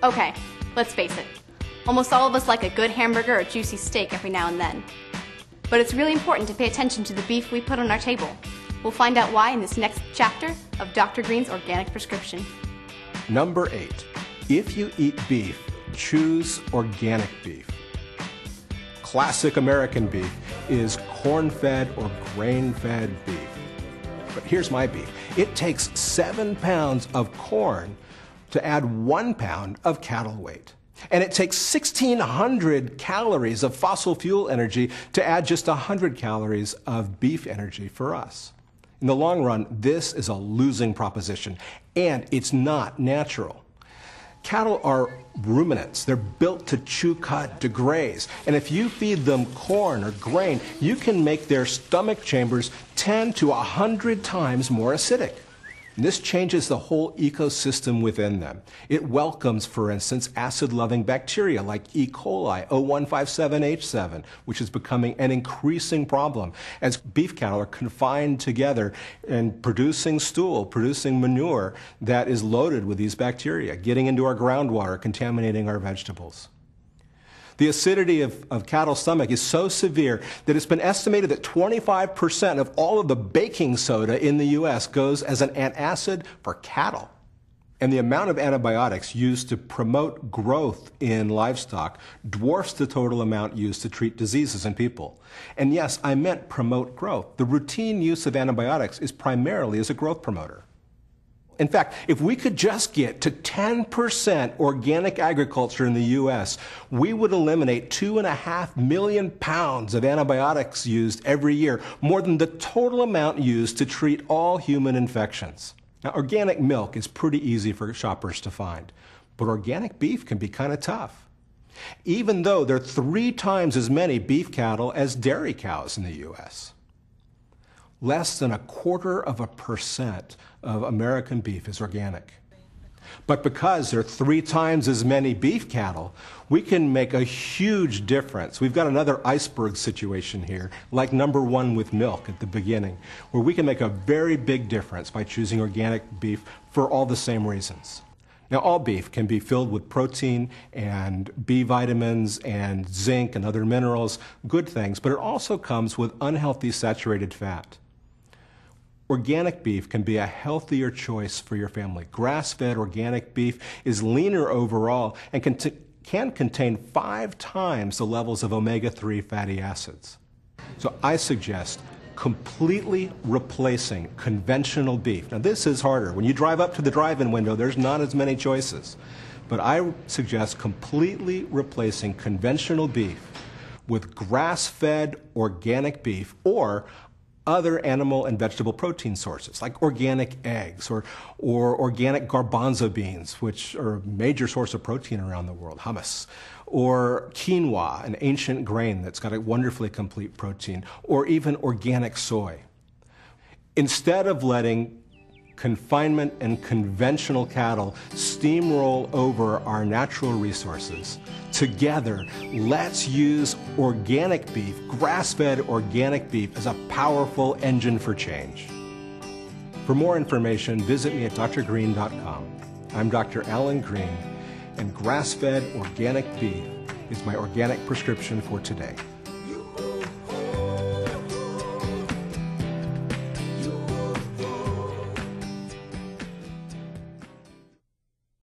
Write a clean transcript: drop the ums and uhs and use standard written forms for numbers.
Okay, let's face it. Almost all of us like a good hamburger or juicy steak every now and then. But it's really important to pay attention to the beef we put on our table. We'll find out why in this next chapter of Dr. Greene's Organic Prescription. Number 8. If you eat beef, choose organic beef. Classic American beef is corn-fed or grain-fed beef. But here's my beef. It takes 7 pounds of corn to add 1 pound of cattle weight. And it takes 1,600 calories of fossil fuel energy to add just 100 calories of beef energy for us. In the long run, this is a losing proposition, and it's not natural. Cattle are ruminants. They're built to chew cud, to graze. And if you feed them corn or grain, you can make their stomach chambers 10 to 100 times more acidic. And this changes the whole ecosystem within them. It welcomes, for instance, acid-loving bacteria like E. coli, O157H7, which is becoming an increasing problem as beef cattle are confined together and producing stool, producing manure that is loaded with these bacteria, getting into our groundwater, contaminating our vegetables. The acidity of cattle's stomach is so severe that it's been estimated that 25% of all of the baking soda in the U.S. goes as an antacid for cattle. And the amount of antibiotics used to promote growth in livestock dwarfs the total amount used to treat diseases in people. And yes, I meant promote growth. The routine use of antibiotics is primarily as a growth promoter. In fact, if we could just get to 10% organic agriculture in the U.S., we would eliminate 2.5 million pounds of antibiotics used every year, more than the total amount used to treat all human infections. Now, organic milk is pretty easy for shoppers to find, but organic beef can be kind of tough. Even though there are 3 times as many beef cattle as dairy cows in the U.S. Less than 0.25% of American beef is organic. But because there are 3 times as many beef cattle, we can make a huge difference. We've got another iceberg situation here, like number 1 with milk at the beginning, where we can make a very big difference by choosing organic beef for all the same reasons. Now, all beef can be filled with protein and B vitamins and zinc and other minerals, good things, but it also comes with unhealthy saturated fat. Organic beef can be a healthier choice for your family. Grass-fed organic beef is leaner overall and can contain 5 times the levels of omega-3 fatty acids. So I suggest completely replacing conventional beef. Now this is harder. When you drive up to the drive-in window, there's not as many choices. But I suggest completely replacing conventional beef with grass-fed organic beef or other animal and vegetable protein sources, like organic eggs or organic garbanzo beans, which are a major source of protein around the world, hummus, or quinoa, an ancient grain that's got a wonderfully complete protein, or even organic soy. Instead of letting confinement and conventional cattle steamroll over our natural resources, together, let's use organic beef, grass-fed organic beef, as a powerful engine for change. For more information, visit me at drgreene.com. I'm Dr. Alan Greene, and grass-fed organic beef is my organic prescription for today.